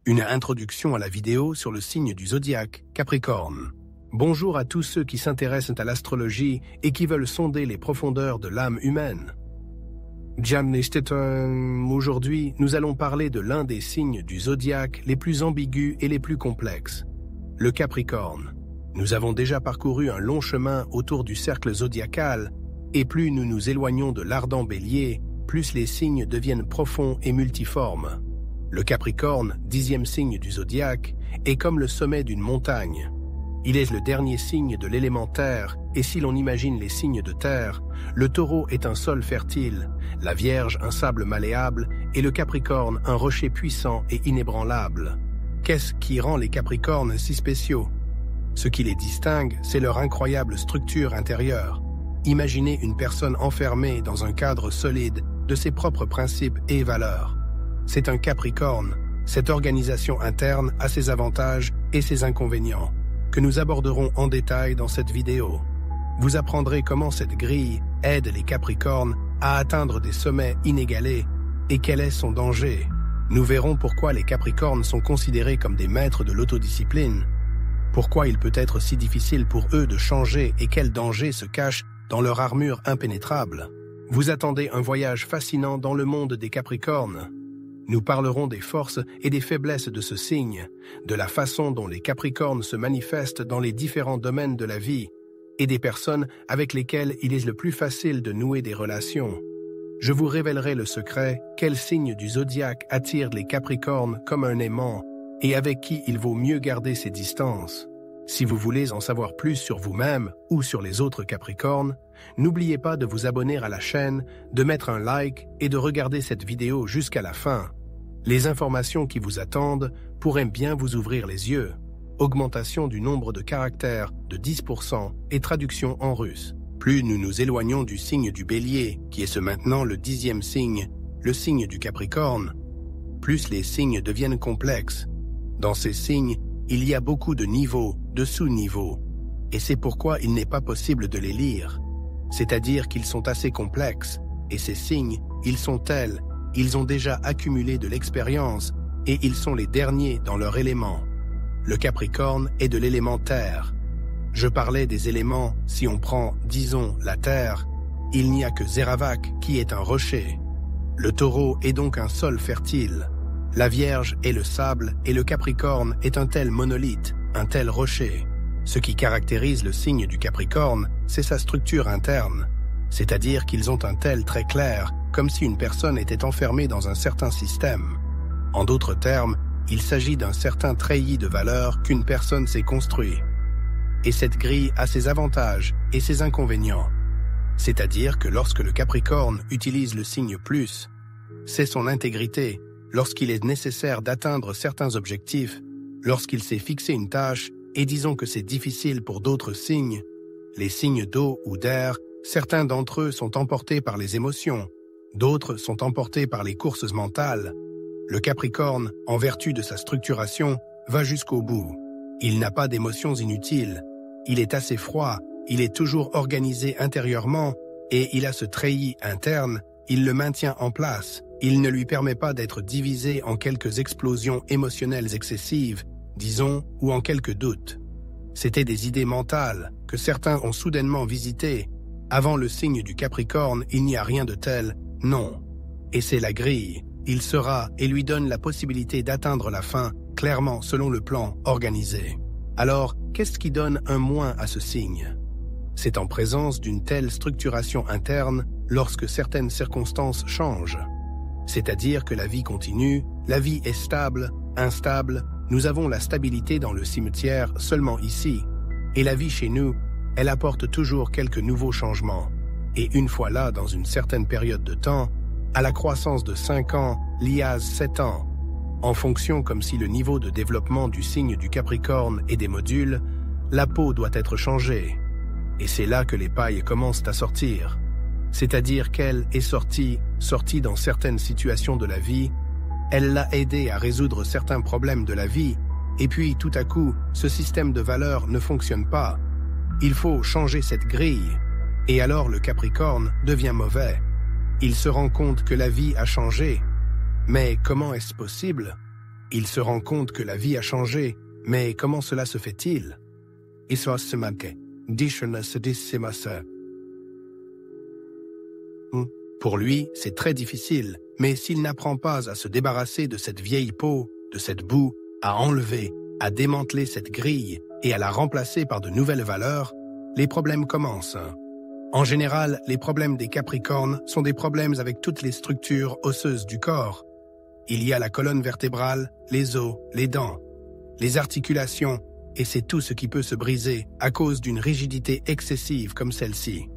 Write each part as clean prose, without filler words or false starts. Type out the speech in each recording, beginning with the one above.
Une introduction à la vidéo sur le signe du zodiaque, Capricorne. Bonjour à tous ceux qui s'intéressent à l'astrologie et qui veulent sonder les profondeurs de l'âme humaine. Aujourd'hui, nous allons parler de l'un des signes du zodiaque les plus ambigus et les plus complexes, le Capricorne. Nous avons déjà parcouru un long chemin autour du cercle zodiacal, et plus nous nous éloignons de l'ardent Bélier, plus les signes deviennent profonds et multiformes. Le Capricorne, 10e signe du zodiaque, est comme le sommet d'une montagne. Il est le dernier signe de l'élément terre, et si l'on imagine les signes de terre, le Taureau est un sol fertile, la Vierge un sable malléable, et le Capricorne un rocher puissant et inébranlable. Qu'est-ce qui rend les Capricornes si spéciaux? Ce qui les distingue, c'est leur incroyable structure intérieure. Imaginez une personne enfermée dans un cadre solide de ses propres principes et valeurs. C'est un Capricorne. Cette organisation interne a ses avantages et ses inconvénients, que nous aborderons en détail dans cette vidéo. Vous apprendrez comment cette grille aide les Capricornes à atteindre des sommets inégalés et quel est son danger. Nous verrons pourquoi les Capricornes sont considérés comme des maîtres de l'autodiscipline, pourquoi il peut être si difficile pour eux de changer et quel danger se cache dans leur armure impénétrable. Vous attendez un voyage fascinant dans le monde des Capricornes. Nous parlerons des forces et des faiblesses de ce signe, de la façon dont les Capricornes se manifestent dans les différents domaines de la vie, et des personnes avec lesquelles il est le plus facile de nouer des relations. Je vous révélerai le secret, quel signe du zodiaque attire les Capricornes comme un aimant, et avec qui il vaut mieux garder ses distances. Si vous voulez en savoir plus sur vous-même ou sur les autres Capricornes, n'oubliez pas de vous abonner à la chaîne, de mettre un like et de regarder cette vidéo jusqu'à la fin. Les informations qui vous attendent pourraient bien vous ouvrir les yeux. Augmentation du nombre de caractères de 10% et traduction en russe. Plus nous nous éloignons du signe du Bélier, qui est maintenant le 10e signe, le signe du Capricorne, plus les signes deviennent complexes. Dans ces signes, il y a beaucoup de niveaux, de sous-niveaux, et c'est pourquoi il n'est pas possible de les lire. C'est-à-dire qu'ils sont assez complexes, et ces signes, ils sont tels, ils ont déjà accumulé de l'expérience, et ils sont les derniers dans leur élément. Le Capricorne est de l'élément terre. Je parlais des éléments, si on prend, disons, la terre, il n'y a que Zéravak qui est un rocher. Le Taureau est donc un sol fertile. La Vierge est le sable et le Capricorne est un tel monolithe, un tel rocher. Ce qui caractérise le signe du Capricorne, c'est sa structure interne. C'est-à-dire qu'ils ont un tel très clair, comme si une personne était enfermée dans un certain système. En d'autres termes, il s'agit d'un certain treillis de valeurs qu'une personne s'est construit. Et cette grille a ses avantages et ses inconvénients. C'est-à-dire que lorsque le Capricorne utilise le signe plus, c'est son intégrité. Lorsqu'il est nécessaire d'atteindre certains objectifs, lorsqu'il s'est fixé une tâche, et disons que c'est difficile pour d'autres signes, les signes d'eau ou d'air, certains d'entre eux sont emportés par les émotions, d'autres sont emportés par les courses mentales. Le Capricorne, en vertu de sa structuration, va jusqu'au bout. Il n'a pas d'émotions inutiles, il est assez froid, il est toujours organisé intérieurement, et il a ce treillis interne, il le maintient en place. Il ne lui permet pas d'être divisé en quelques explosions émotionnelles excessives, disons, ou en quelques doutes. C'était des idées mentales que certains ont soudainement visitées. Avant le signe du Capricorne, il n'y a rien de tel, non. Et c'est la grille. Il sera et lui donne la possibilité d'atteindre la fin, clairement selon le plan organisé. Alors, qu'est-ce qui donne un moins à ce signe? C'est en présence d'une telle structuration interne lorsque certaines circonstances changent. C'est-à-dire que la vie continue, la vie est stable, instable, nous avons la stabilité dans le cimetière seulement ici. Et la vie chez nous, elle apporte toujours quelques nouveaux changements. Et une fois là, dans une certaine période de temps, à la croissance de 5 ans, l'IAS 7 ans, en fonction comme si le niveau de développement du signe du Capricorne et des modules, la peau doit être changée. Et c'est là que les pailles commencent à sortir. C'est-à-dire qu'elle est sortie dans certaines situations de la vie, elle l'a aidé à résoudre certains problèmes de la vie, et puis tout à coup, ce système de valeurs ne fonctionne pas. Il faut changer cette grille, et alors le Capricorne devient mauvais. Il se rend compte que la vie a changé. Mais comment est-ce possible? Il se rend compte que la vie a changé, mais comment cela se fait-il? Pour lui, c'est très difficile, mais s'il n'apprend pas à se débarrasser de cette vieille peau, de cette boue, à enlever, à démanteler cette grille et à la remplacer par de nouvelles valeurs, les problèmes commencent. En général, les problèmes des Capricornes sont des problèmes avec toutes les structures osseuses du corps. Il y a la colonne vertébrale, les os, les dents, les articulations, et c'est tout ce qui peut se briser à cause d'une rigidité excessive comme celle-ci.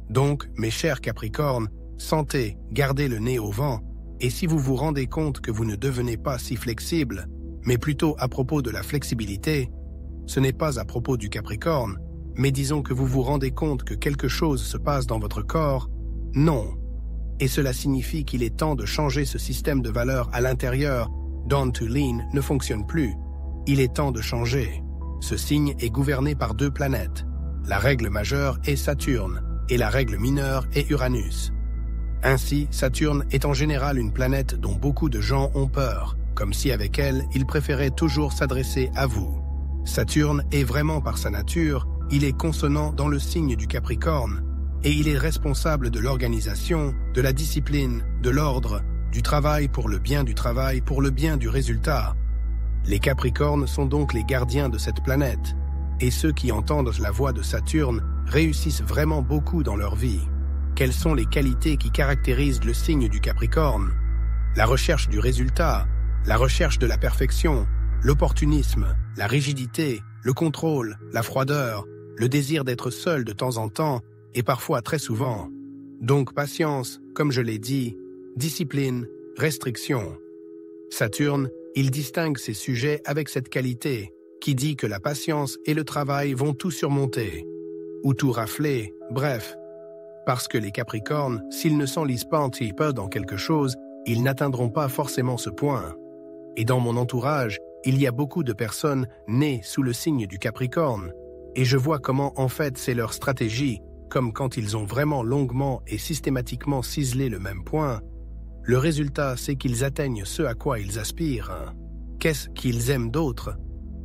Donc, mes chers Capricornes, sentez, gardez le nez au vent, et si vous vous rendez compte que vous ne devenez pas si flexible, mais plutôt à propos de la flexibilité, ce n'est pas à propos du Capricorne, mais disons que vous vous rendez compte que quelque chose se passe dans votre corps, non. Et cela signifie qu'il est temps de changer ce système de valeurs à l'intérieur. Down to Lean ne fonctionne plus. Il est temps de changer. Ce signe est gouverné par 2 planètes. La règle majeure est Saturne, et la règle mineure est Uranus. Ainsi, Saturne est en général une planète dont beaucoup de gens ont peur, comme si avec elle, ils préféraient toujours s'adresser à vous. Saturne est vraiment par sa nature, il est consonant dans le signe du Capricorne, et il est responsable de l'organisation, de la discipline, de l'ordre, du travail pour le bien du travail, pour le bien du résultat. Les Capricornes sont donc les gardiens de cette planète, et ceux qui entendent la voix de Saturne réussissent vraiment beaucoup dans leur vie. Quelles sont les qualités qui caractérisent le signe du Capricorne? La recherche du résultat, la recherche de la perfection, l'opportunisme, la rigidité, le contrôle, la froideur, le désir d'être seul de temps en temps et parfois très souvent. Donc patience, comme je l'ai dit, discipline, restriction. Saturne, il distingue ses sujets avec cette qualité, qui dit que la patience et le travail vont tout surmonter, ou tout rafler, bref. Parce que les Capricornes, s'ils ne s'enlisent pas un petit peu dans quelque chose, ils n'atteindront pas forcément ce point. Et dans mon entourage, il y a beaucoup de personnes nées sous le signe du Capricorne, et je vois comment en fait c'est leur stratégie, comme quand ils ont vraiment longuement et systématiquement ciselé le même point. Le résultat, c'est qu'ils atteignent ce à quoi ils aspirent. Qu'est-ce qu'ils aiment d'autre?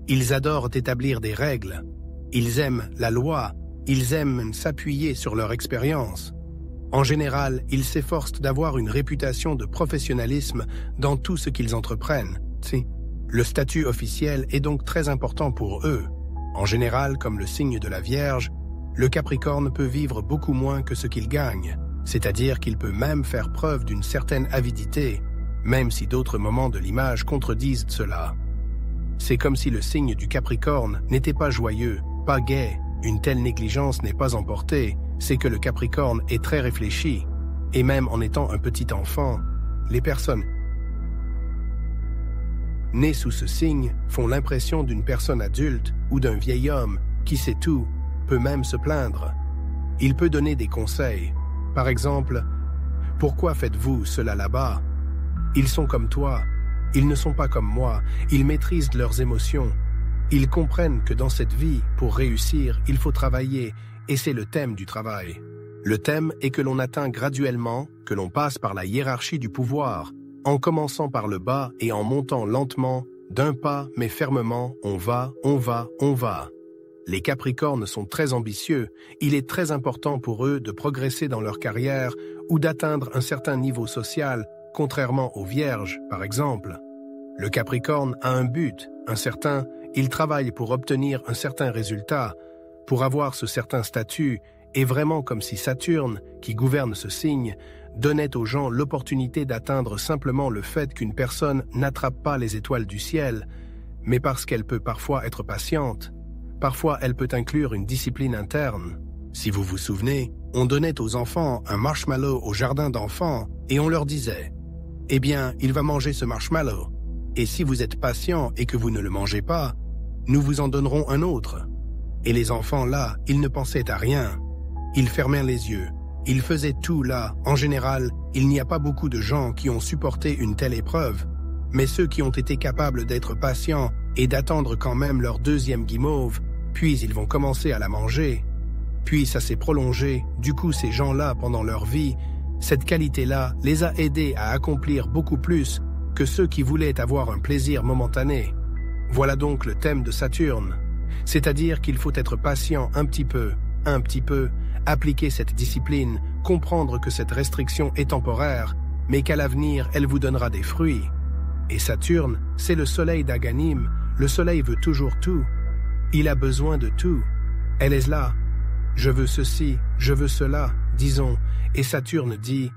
Ils adorent établir des règles. Ils aiment la loi. Ils aiment s'appuyer sur leur expérience. En général, ils s'efforcent d'avoir une réputation de professionnalisme dans tout ce qu'ils entreprennent. Le statut officiel est donc très important pour eux. En général, comme le signe de la Vierge, le Capricorne peut vivre beaucoup moins que ce qu'il gagne, c'est-à-dire qu'il peut même faire preuve d'une certaine avidité, même si d'autres moments de l'image contredisent cela. C'est comme si le signe du Capricorne n'était pas joyeux, pas gai. Une telle négligence n'est pas emportée, c'est que le Capricorne est très réfléchi, et même en étant un petit enfant, les personnes nées sous ce signe font l'impression d'une personne adulte ou d'un vieil homme qui sait tout, peut même se plaindre. Il peut donner des conseils. Par exemple, « Pourquoi faites-vous cela là-bas? Ils sont comme toi, ils ne sont pas comme moi, ils maîtrisent leurs émotions. Ils comprennent que dans cette vie, pour réussir, il faut travailler, et c'est le thème du travail. Le thème est que l'on atteint graduellement, que l'on passe par la hiérarchie du pouvoir, en commençant par le bas et en montant lentement, d'un pas mais fermement, on va, on va, on va. Les Capricornes sont très ambitieux, il est très important pour eux de progresser dans leur carrière ou d'atteindre un certain niveau social, contrairement aux Vierges, par exemple. Le Capricorne a un but, un certain, il travaille pour obtenir un certain résultat, pour avoir ce certain statut, et vraiment comme si Saturne, qui gouverne ce signe, donnait aux gens l'opportunité d'atteindre simplement le fait qu'une personne n'attrape pas les étoiles du ciel, mais parce qu'elle peut parfois être patiente. Parfois, elle peut inclure une discipline interne. Si vous vous souvenez, on donnait aux enfants un marshmallow au jardin d'enfants et on leur disait « Eh bien, il va manger ce marshmallow. Et si vous êtes patient et que vous ne le mangez pas, nous vous en donnerons un autre. » Et les enfants, là, ils ne pensaient à rien. Ils fermaient les yeux. Ils faisaient tout là. En général, il n'y a pas beaucoup de gens qui ont supporté une telle épreuve. Mais ceux qui ont été capables d'être patients et d'attendre quand même leur deuxième guimauve, puis ils vont commencer à la manger. Puis ça s'est prolongé. Du coup, ces gens-là, pendant leur vie, cette qualité-là les a aidés à accomplir beaucoup plus que ceux qui voulaient avoir un plaisir momentané. Voilà donc le thème de Saturne. C'est-à-dire qu'il faut être patient un petit peu, appliquer cette discipline, comprendre que cette restriction est temporaire, mais qu'à l'avenir, elle vous donnera des fruits. Et Saturne, c'est le soleil d'Aganim. Le soleil veut toujours tout. Il a besoin de tout. Elle est là. Je veux ceci, je veux cela, disons. Et Saturne dit,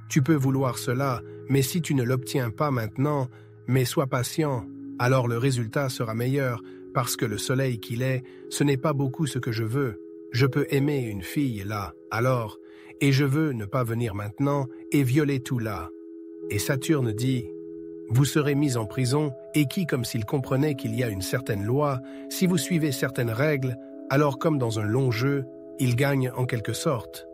tu peux vouloir cela, mais si tu ne l'obtiens pas maintenant, mais sois patient, alors le résultat sera meilleur, parce que le soleil qu'il est, ce n'est pas beaucoup ce que je veux. Je peux aimer une fille là, alors, et je veux ne pas venir maintenant et violer tout là. Et Saturne dit, vous serez mis en prison, et qui, comme s'il comprenait qu'il y a une certaine loi, si vous suivez certaines règles, alors comme dans un long jeu, il gagne en quelque sorte.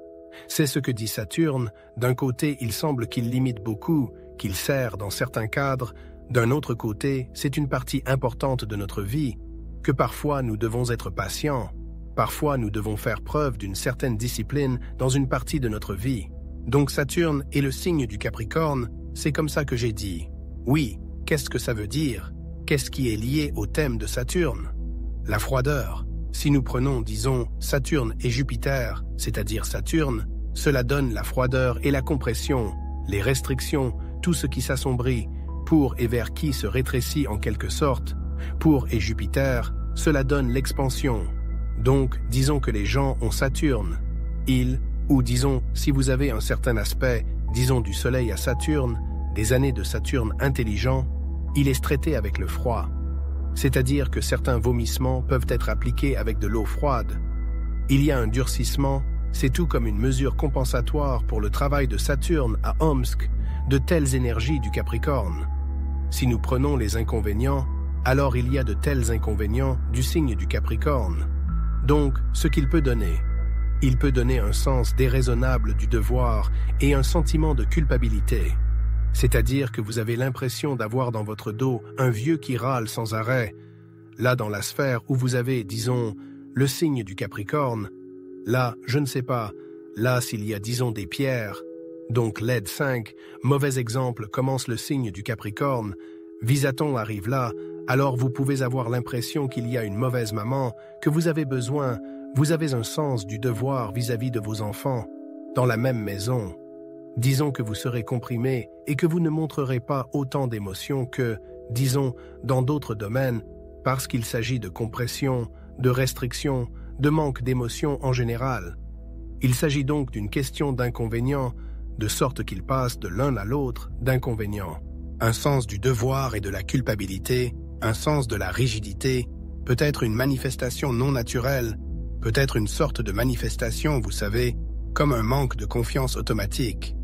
C'est ce que dit Saturne. D'un côté, il semble qu'il limite beaucoup, qu'il sert dans certains cadres. D'un autre côté, c'est une partie importante de notre vie, que parfois nous devons être patients. Parfois, nous devons faire preuve d'une certaine discipline dans une partie de notre vie. Donc Saturne est le signe du Capricorne, c'est comme ça que j'ai dit. Oui, qu'est-ce que ça veut dire? Qu'est-ce qui est lié au thème de Saturne? La froideur. Si nous prenons, disons, Saturne et Jupiter, c'est-à-dire Saturne, cela donne la froideur et la compression, les restrictions, tout ce qui s'assombrit, pour et vers qui se rétrécit en quelque sorte. Pour et Jupiter, cela donne l'expansion. Donc, disons que les gens ont Saturne. Ou disons, si vous avez un certain aspect, disons du Soleil à Saturne, des années de Saturne intelligent, il est traité avec le froid. C'est-à-dire que certains vomissements peuvent être appliqués avec de l'eau froide. Il y a un durcissement, c'est tout comme une mesure compensatoire pour le travail de Saturne à Omsk, de telles énergies du Capricorne. Si nous prenons les inconvénients, alors il y a de tels inconvénients du signe du Capricorne. Donc, ce qu'il peut donner. Il peut donner un sens déraisonnable du devoir et un sentiment de culpabilité. C'est-à-dire que vous avez l'impression d'avoir dans votre dos un vieux qui râle sans arrêt. Là, dans la sphère où vous avez, disons, le signe du Capricorne, là, je ne sais pas, là, s'il y a, disons, des pierres, donc LED 5, mauvais exemple, commence le signe du Capricorne, Visaton arrive là, alors vous pouvez avoir l'impression qu'il y a une mauvaise maman, que vous avez besoin, vous avez un sens du devoir vis-à-vis de vos enfants, dans la même maison. Disons que vous serez comprimé et que vous ne montrerez pas autant d'émotions que, disons, dans d'autres domaines, parce qu'il s'agit de compression, de restriction, de manque d'émotions en général. Il s'agit donc d'une question d'inconvénient, de sorte qu'il passe de l'un à l'autre d'inconvénient. Un sens du devoir et de la culpabilité, un sens de la rigidité, peut-être une manifestation non naturelle, peut-être une sorte de manifestation, vous savez, comme un manque de confiance automatique.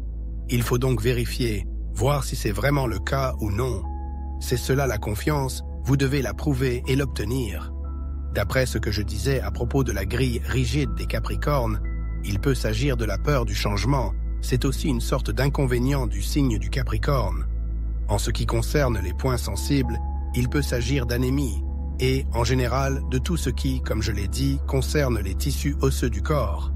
Il faut donc vérifier, voir si c'est vraiment le cas ou non. C'est cela la confiance, vous devez la prouver et l'obtenir. D'après ce que je disais à propos de la grille rigide des Capricornes, il peut s'agir de la peur du changement, c'est aussi une sorte d'inconvénient du signe du Capricorne. En ce qui concerne les points sensibles, il peut s'agir d'anémie, et, en général, de tout ce qui, comme je l'ai dit, concerne les tissus osseux du corps.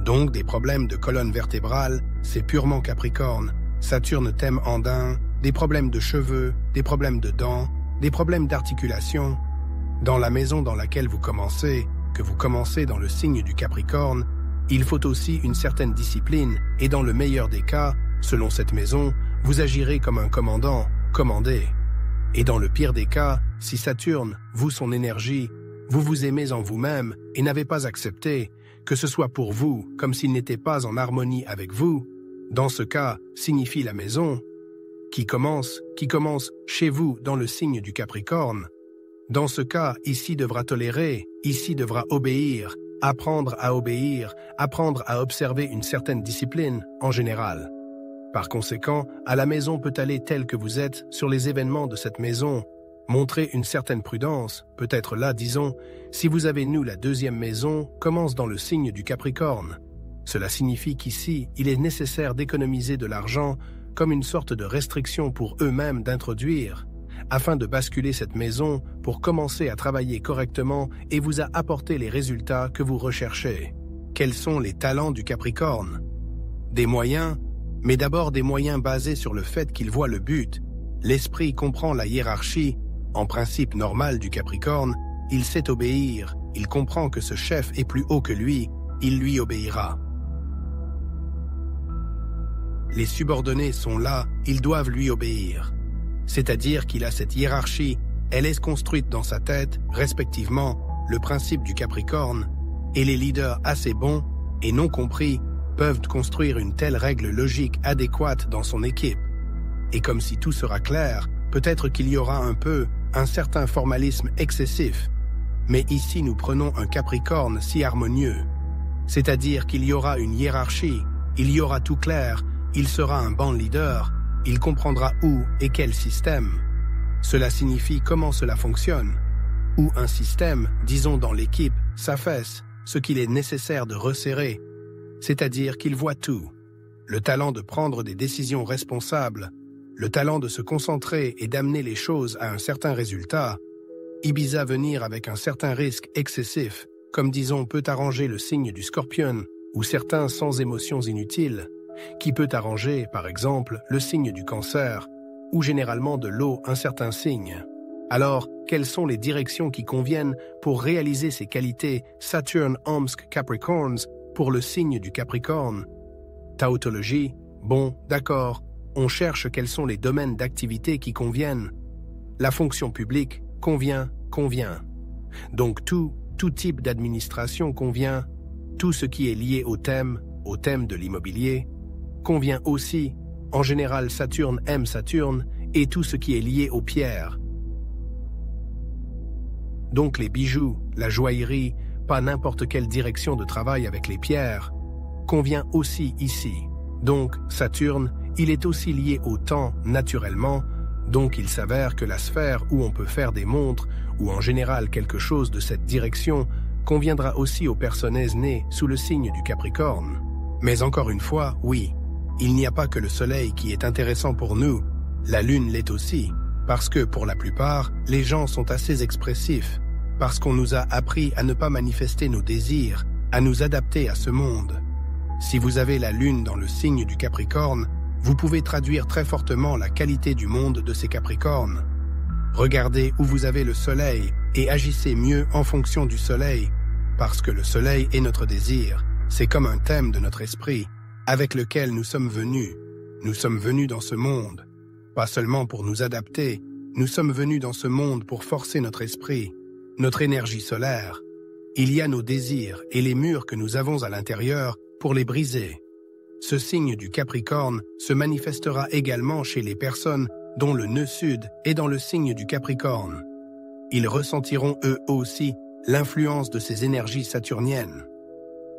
Donc des problèmes de colonne vertébrale, c'est purement Capricorne, Saturne thème andin, des problèmes de cheveux, des problèmes de dents, des problèmes d'articulation. Dans la maison dans laquelle vous commencez, que vous commencez dans le signe du Capricorne, il faut aussi une certaine discipline, et dans le meilleur des cas, selon cette maison, vous agirez comme un commandant, commandé. Et dans le pire des cas, si Saturne, vous son énergie, vous vous aimez en vous-même et n'avez pas accepté, que ce soit pour vous comme s'il n'était pas en harmonie avec vous, dans ce cas, signifie la maison, qui commence chez vous dans le signe du Capricorne. Dans ce cas, ici devra tolérer, ici devra obéir, apprendre à observer une certaine discipline en général. Par conséquent, à la maison peut aller tel que vous êtes sur les événements de cette maison, montrer une certaine prudence, peut-être là, disons, si vous avez la deuxième maison, commence dans le signe du Capricorne. Cela signifie qu'ici, il est nécessaire d'économiser de l'argent comme une sorte de restriction pour eux-mêmes d'introduire, afin de basculer cette maison pour commencer à travailler correctement et vous à apporter les résultats que vous recherchez. Quels sont les talents du Capricorne? Des moyens, mais d'abord des moyens basés sur le fait qu'il voit le but, L'esprit comprend la hiérarchie, en principe normal du Capricorne, il sait obéir, il comprend que ce chef est plus haut que lui, il lui obéira. Les subordonnés sont là, ils doivent lui obéir. C'est-à-dire qu'il a cette hiérarchie, elle est construite dans sa tête, respectivement, le principe du Capricorne, et les leaders assez bons, et non compris, peuvent construire une telle règle logique adéquate dans son équipe. Et comme si tout sera clair, peut-être qu'il y aura un certain formalisme excessif. Mais ici nous prenons un Capricorne si harmonieux. C'est-à-dire qu'il y aura une hiérarchie, il y aura tout clair, il sera un bon leader, il comprendra où et quel système. Cela signifie comment cela fonctionne. Ou un système, disons dans l'équipe, s'affaisse, ce qu'il est nécessaire de resserrer. C'est-à-dire qu'il voit tout. Le talent de prendre des décisions responsables, le talent de se concentrer et d'amener les choses à un certain résultat. Ibiza venir avec un certain risque excessif, comme disons peut arranger le signe du Scorpion, ou certains sans émotions inutiles, qui peut arranger, par exemple, le signe du Cancer, ou généralement de l'eau un certain signe. Alors, quelles sont les directions qui conviennent pour réaliser ces qualités Saturn, Omsk, Capricorns pour le signe du Capricorne? Tautologie, bon, d'accord, on cherche quels sont les domaines d'activité qui conviennent. La fonction publique convient. Donc tout type d'administration convient, tout ce qui est lié au thème de l'immobilier, convient aussi, en général Saturne aime Saturne, et tout ce qui est lié aux pierres. Donc les bijoux, la joaillerie, pas n'importe quelle direction de travail avec les pierres, convient aussi ici. Donc Saturne, il est aussi lié au temps naturellement, donc il s'avère que la sphère où on peut faire des montres, ou en général quelque chose de cette direction, conviendra aussi aux personnes nées sous le signe du Capricorne. Mais encore une fois, oui, il n'y a pas que le Soleil qui est intéressant pour nous, la Lune l'est aussi, parce que pour la plupart, les gens sont assez expressifs, parce qu'on nous a appris à ne pas manifester nos désirs, à nous adapter à ce monde. Si vous avez la Lune dans le signe du Capricorne, vous pouvez traduire très fortement la qualité du monde de ces Capricornes. Regardez où vous avez le Soleil et agissez mieux en fonction du Soleil, parce que le Soleil est notre désir, c'est comme un thème de notre esprit, avec lequel nous sommes venus. Nous sommes venus dans ce monde, pas seulement pour nous adapter, nous sommes venus dans ce monde pour forcer notre esprit, notre énergie solaire. Il y a nos désirs et les murs que nous avons à l'intérieur pour les briser. Ce signe du Capricorne se manifestera également chez les personnes dont le nœud sud est dans le signe du Capricorne. Ils ressentiront eux aussi l'influence de ces énergies saturniennes.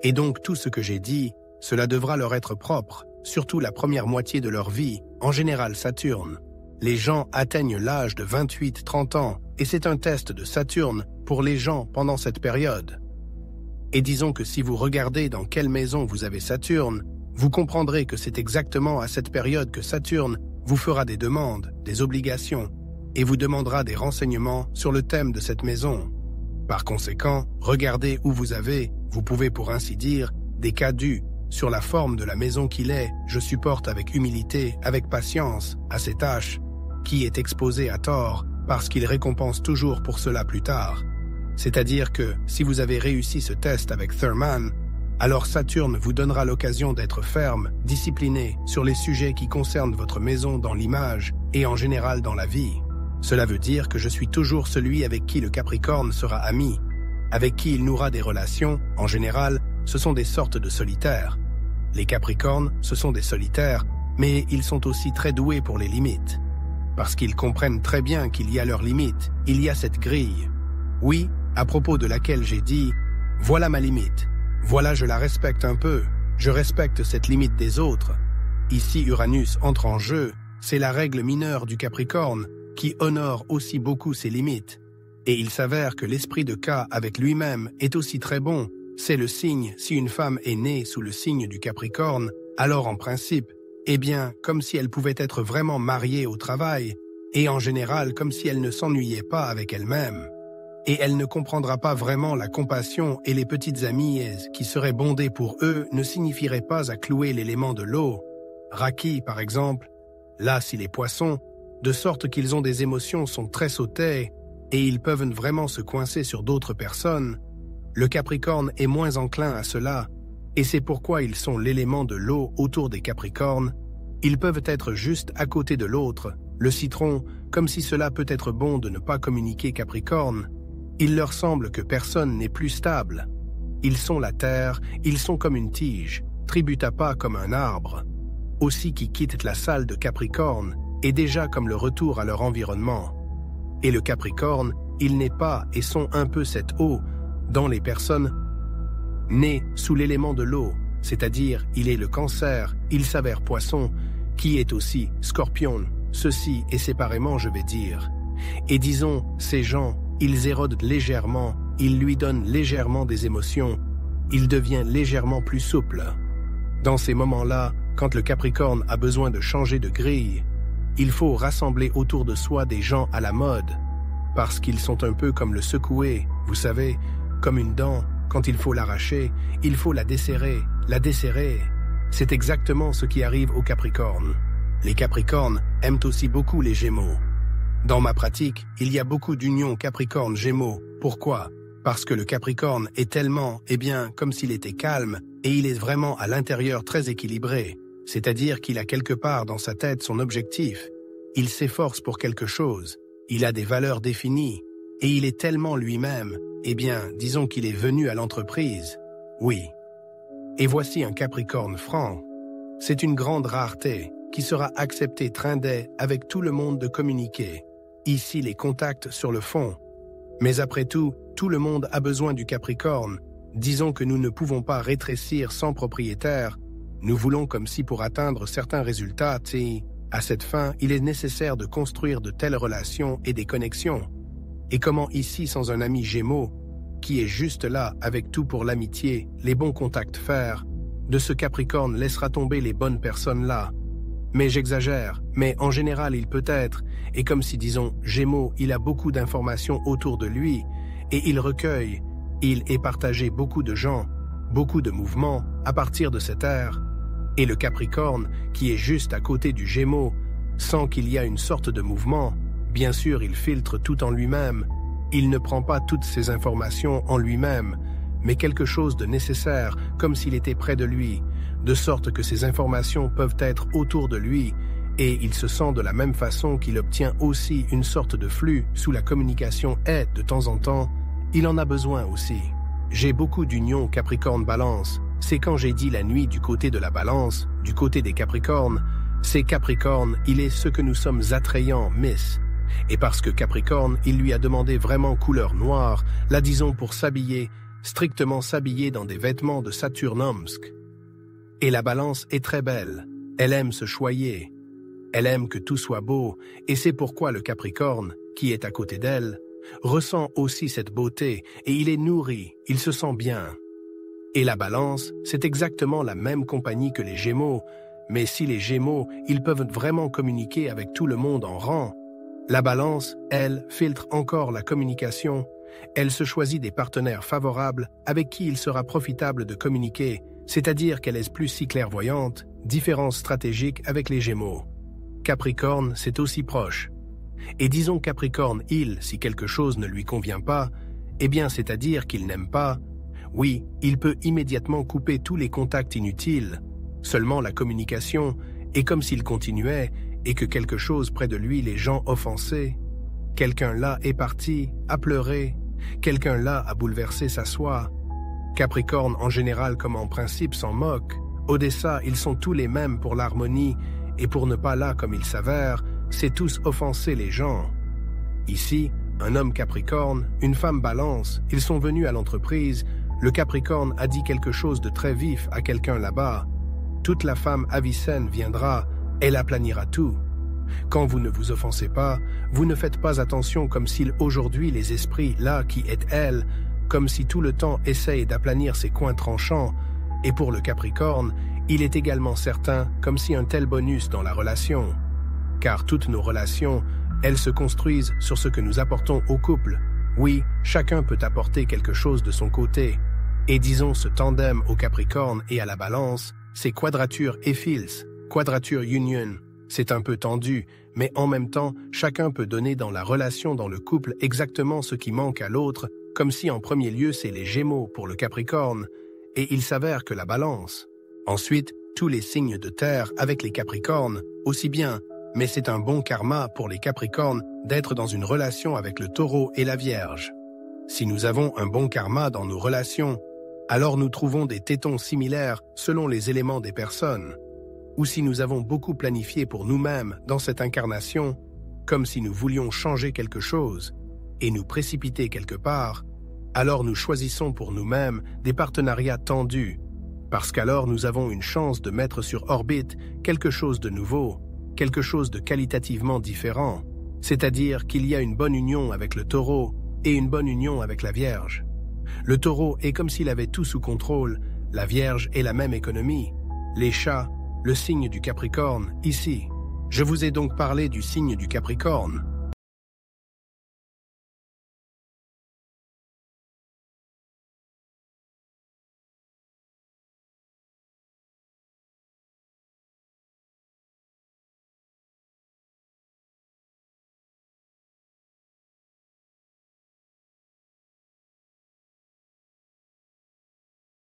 Et donc tout ce que j'ai dit, cela devra leur être propre, surtout la première moitié de leur vie, en général Saturne. Les gens atteignent l'âge de 28-30 ans, et c'est un test de Saturne pour les gens pendant cette période. Et disons que si vous regardez dans quelle maison vous avez Saturne, vous comprendrez que c'est exactement à cette période que Saturne vous fera des demandes, des obligations, et vous demandera des renseignements sur le thème de cette maison. Par conséquent, regardez où vous pouvez pour ainsi dire, des cas dus, sur la forme de la maison qu'il est, je supporte avec humilité, avec patience, à ces tâches, qui est exposé à tort, parce qu'il récompense toujours pour cela plus tard. C'est-à-dire que, si vous avez réussi ce test avec Thurman, alors Saturne vous donnera l'occasion d'être ferme, discipliné sur les sujets qui concernent votre maison dans l'image et en général dans la vie. Cela veut dire que je suis toujours celui avec qui le Capricorne sera ami, avec qui il nourra des relations, en général, ce sont des sortes de solitaires. Les Capricornes, ce sont des solitaires, mais ils sont aussi très doués pour les limites. Parce qu'ils comprennent très bien qu'il y a leurs limites, il y a cette grille. Oui, à propos de laquelle j'ai dit, voilà ma limite. Voilà, je la respecte un peu, je respecte cette limite des autres. Ici, Uranus entre en jeu, c'est la règle mineure du Capricorne qui honore aussi beaucoup ses limites. Et il s'avère que l'esprit de K avec lui-même est aussi très bon. C'est le signe, si une femme est née sous le signe du Capricorne, alors en principe, eh bien, comme si elle pouvait être vraiment mariée au travail, et en général comme si elle ne s'ennuyait pas avec elle-même. Et elle ne comprendra pas vraiment la compassion et les petites amies qui seraient bondées pour eux ne signifieraient pas à clouer l'élément de l'eau. Raki, par exemple, là, si les poissons, de sorte qu'ils ont des émotions sont très sautées et ils peuvent vraiment se coincer sur d'autres personnes, le Capricorne est moins enclin à cela, et c'est pourquoi ils sont l'élément de l'eau autour des Capricornes. Ils peuvent être juste à côté de l'autre, le citron, comme si cela peut être bon de ne pas communiquer Capricorne. Il leur semble que personne n'est plus stable. Ils sont la terre, ils sont comme une tige, tributa pas comme un arbre. Aussi qui quittent la salle de Capricorne est déjà comme le retour à leur environnement. Et le Capricorne, il n'est pas et sont un peu cette eau dans les personnes nées sous l'élément de l'eau, c'est-à-dire il est le Cancer, il s'avère Poisson, qui est aussi Scorpion, ceci et séparément je vais dire. Et disons, ces gens, ils érodent légèrement, ils lui donnent légèrement des émotions, il devient légèrement plus souple. Dans ces moments-là, quand le Capricorne a besoin de changer de grille, il faut rassembler autour de soi des gens à la mode, parce qu'ils sont un peu comme le secouer, vous savez, comme une dent, quand il faut l'arracher, il faut la desserrer, C'est exactement ce qui arrive aux Capricornes. Les Capricornes aiment aussi beaucoup les Gémeaux. Dans ma pratique, il y a beaucoup d'unions Capricorne-Gémeaux. Pourquoi? Parce que le Capricorne est tellement, comme s'il était calme, et il est vraiment à l'intérieur très équilibré. C'est-à-dire qu'il a quelque part dans sa tête son objectif. Il s'efforce pour quelque chose. Il a des valeurs définies. Et il est tellement lui-même, disons qu'il est venu à l'entreprise. Oui. Et voici un Capricorne franc. C'est une grande rareté qui sera acceptée trindet avec tout le monde de communiquer. Ici, les contacts sur le fond. Mais après tout le monde a besoin du Capricorne. Disons que nous ne pouvons pas rétrécir sans propriétaire. Nous voulons comme si pour atteindre certains résultats, à cette fin, il est nécessaire de construire de telles relations et des connexions. Et comment ici sans un ami Gémeaux, qui est juste là avec tout pour l'amitié, les bons contacts faire, de ce Capricorne laissera tomber les bonnes personnes là. Mais j'exagère, mais en général il peut être, et comme si disons Gémeaux, il a beaucoup d'informations autour de lui, et il recueille, il est partagé beaucoup de gens, beaucoup de mouvements à partir de cette ère. Et le Capricorne, qui est juste à côté du Gémeaux, sent qu'il y a une sorte de mouvement. Bien sûr, il filtre tout en lui-même. Il ne prend pas toutes ces informations en lui-même, mais quelque chose de nécessaire, comme s'il était près de lui, de sorte que ces informations peuvent être autour de lui, et il se sent de la même façon qu'il obtient aussi une sorte de flux sous la communication et, de temps en temps, il en a besoin aussi. J'ai beaucoup d'unions Capricorne-Balance. C'est quand j'ai dit la nuit du côté de la Balance, du côté des Capricornes, c'est Capricorne, il est ce que nous sommes attrayants, Miss. Et parce que Capricorne, il lui a demandé vraiment couleur noire, la disons pour s'habiller, strictement s'habiller dans des vêtements de Saturnomsk. Et la Balance est très belle, elle aime se choyer, elle aime que tout soit beau, et c'est pourquoi le Capricorne, qui est à côté d'elle, ressent aussi cette beauté, et il est nourri, il se sent bien. Et la Balance, c'est exactement la même compagnie que les Gémeaux, mais si les Gémeaux, ils peuvent vraiment communiquer avec tout le monde en rang, la Balance, elle, filtre encore la communication. Elle se choisit des partenaires favorables avec qui il sera profitable de communiquer, c'est-à-dire qu'elle est plus si clairvoyante, différence stratégique avec les Gémeaux. Capricorne, c'est aussi proche. Et disons Capricorne, si quelque chose ne lui convient pas, c'est-à-dire qu'il n'aime pas, oui, il peut immédiatement couper tous les contacts inutiles. Seulement la communication est comme s'il continuait, et que quelque chose près de lui les gens offensés. Quelqu'un là est parti, a pleuré, quelqu'un là a bouleversé sa soie. Capricorne en général comme en principe s'en moque. Odessa, ils sont tous les mêmes pour l'harmonie, et pour ne pas là comme il s'avère, c'est tous offenser les gens. Ici, un homme Capricorne, une femme Balance, ils sont venus à l'entreprise, le Capricorne a dit quelque chose de très vif à quelqu'un là-bas. Toute la femme avicenne viendra, elle aplanira tout. Quand vous ne vous offensez pas, vous ne faites pas attention comme s'il aujourd'hui les esprits là qui est elle, comme si tout le temps essaye d'aplanir ses coins tranchants, et pour le Capricorne, il est également certain comme si un tel bonus dans la relation. Car toutes nos relations, elles se construisent sur ce que nous apportons au couple. Oui, chacun peut apporter quelque chose de son côté. Et disons ce tandem au Capricorne et à la Balance, c'est quadrature et fils, quadrature union. C'est un peu tendu, mais en même temps, chacun peut donner dans la relation dans le couple exactement ce qui manque à l'autre, comme si en premier lieu c'est les Gémeaux pour le Capricorne, et il s'avère que la Balance. Ensuite, tous les signes de terre avec les Capricornes, aussi bien, mais c'est un bon karma pour les Capricornes d'être dans une relation avec le Taureau et la Vierge. Si nous avons un bon karma dans nos relations, alors nous trouvons des tétons similaires selon les éléments des personnes. Ou si nous avons beaucoup planifié pour nous-mêmes dans cette incarnation, comme si nous voulions changer quelque chose et nous précipiter quelque part, alors nous choisissons pour nous-mêmes des partenariats tendus, parce qu'alors nous avons une chance de mettre sur orbite quelque chose de nouveau, quelque chose de qualitativement différent, c'est-à-dire qu'il y a une bonne union avec le Taureau et une bonne union avec la Vierge. Le Taureau est comme s'il avait tout sous contrôle, la Vierge est la même économie, les chats, le signe du Capricorne, ici. Je vous ai donc parlé du signe du Capricorne.